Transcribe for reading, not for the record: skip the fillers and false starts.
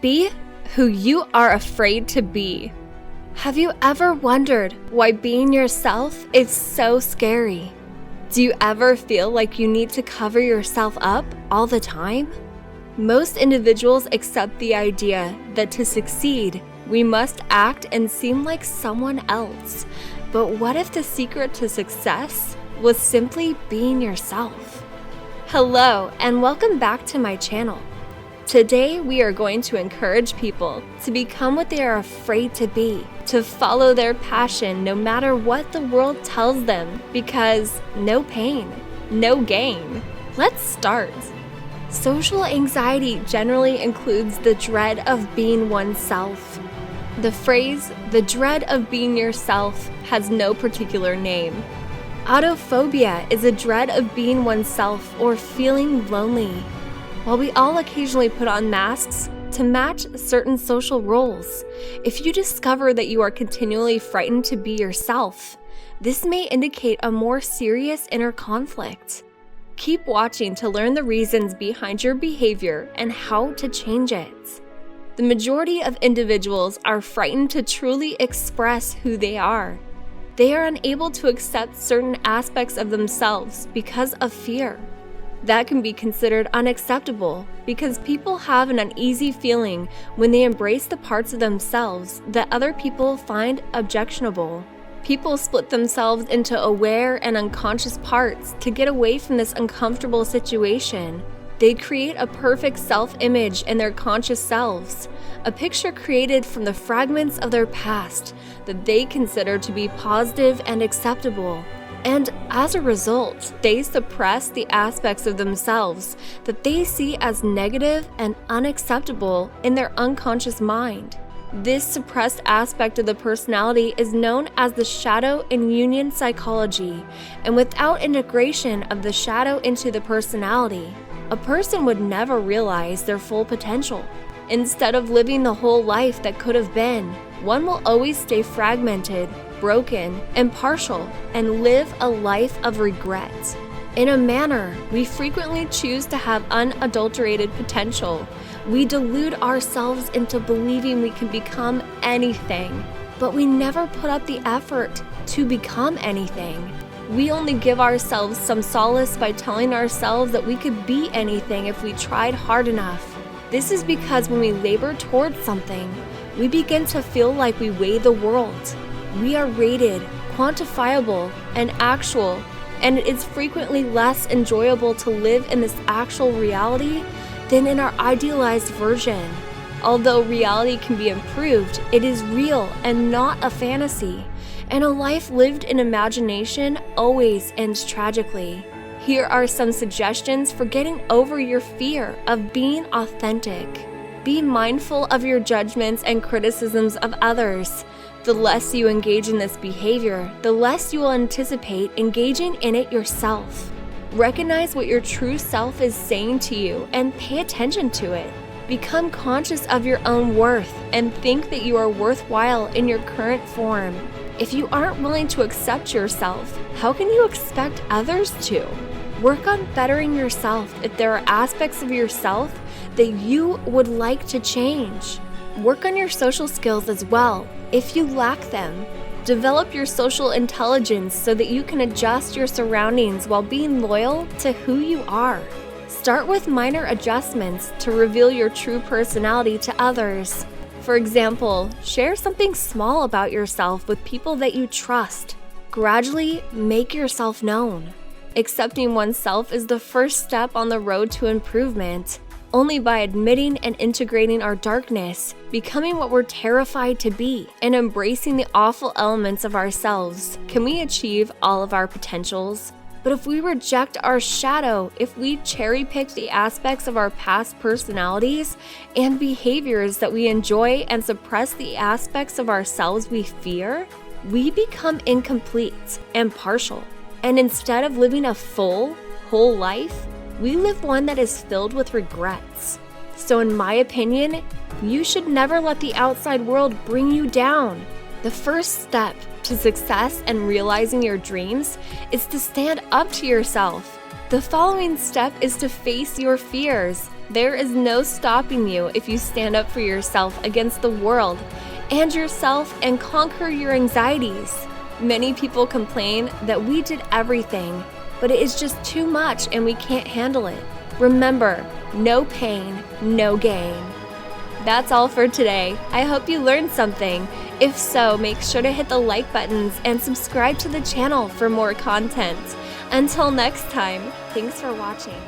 Be who you are afraid to be. Have you ever wondered why being yourself is so scary? Do you ever feel like you need to cover yourself up all the time? Most individuals accept the idea that to succeed, we must act and seem like someone else. But what if the secret to success was simply being yourself? Hello, and welcome back to my channel. Today, we are going to encourage people to become what they are afraid to be, to follow their passion no matter what the world tells them, because no pain, no gain. Let's start. Social anxiety generally includes the dread of being oneself. The phrase, the dread of being yourself, has no particular name. Autophobia is a dread of being oneself or feeling lonely. While we all occasionally put on masks to match certain social roles, if you discover that you are continually frightened to be yourself, this may indicate a more serious inner conflict. Keep watching to learn the reasons behind your behavior and how to change it. The majority of individuals are frightened to truly express who they are. They are unable to accept certain aspects of themselves because of fear. That can be considered unacceptable because people have an uneasy feeling when they embrace the parts of themselves that other people find objectionable. People split themselves into aware and unconscious parts to get away from this uncomfortable situation. They create a perfect self-image in their conscious selves, a picture created from the fragments of their past that they consider to be positive and acceptable. And as a result, they suppress the aspects of themselves that they see as negative and unacceptable in their unconscious mind. This suppressed aspect of the personality is known as the shadow in Jungian psychology, and without integration of the shadow into the personality, a person would never realize their full potential. Instead of living the whole life that could have been, one will always stay fragmented, broken, and partial, and live a life of regret. In a manner, we frequently choose to have unadulterated potential. We delude ourselves into believing we can become anything, but we never put up the effort to become anything. We only give ourselves some solace by telling ourselves that we could be anything if we tried hard enough. This is because when we labor towards something, we begin to feel like we weigh the world. We are rated, quantifiable, and actual, and it is frequently less enjoyable to live in this actual reality than in our idealized version. Although reality can be improved, it is real and not a fantasy, and a life lived in imagination always ends tragically. Here are some suggestions for getting over your fear of being authentic. Be mindful of your judgments and criticisms of others. The less you engage in this behavior, the less you will anticipate engaging in it yourself. Recognize what your true self is saying to you and pay attention to it. Become conscious of your own worth and think that you are worthwhile in your current form. If you aren't willing to accept yourself, how can you expect others to? Work on bettering yourself if there are aspects of yourself that you would like to change. Work on your social skills as well, if you lack them. Develop your social intelligence so that you can adjust your surroundings while being loyal to who you are. Start with minor adjustments to reveal your true personality to others. For example, share something small about yourself with people that you trust. Gradually make yourself known. Accepting oneself is the first step on the road to improvement. Only by admitting and integrating our darkness, becoming what we're terrified to be, and embracing the awful elements of ourselves, can we achieve all of our potentials. But if we reject our shadow, if we cherry-pick the aspects of our past personalities and behaviors that we enjoy and suppress the aspects of ourselves we fear, we become incomplete and partial. And instead of living a full, whole life, we live one that is filled with regrets. So in my opinion, you should never let the outside world bring you down. The first step to success and realizing your dreams is to stand up to yourself. The following step is to face your fears. There is no stopping you if you stand up for yourself against the world and yourself and conquer your anxieties. Many people complain that we did everything, but it is just too much and we can't handle it. Remember, no pain, no gain. That's all for today. I hope you learned something. If so, make sure to hit the like buttons and subscribe to the channel for more content. Until next time, thanks for watching.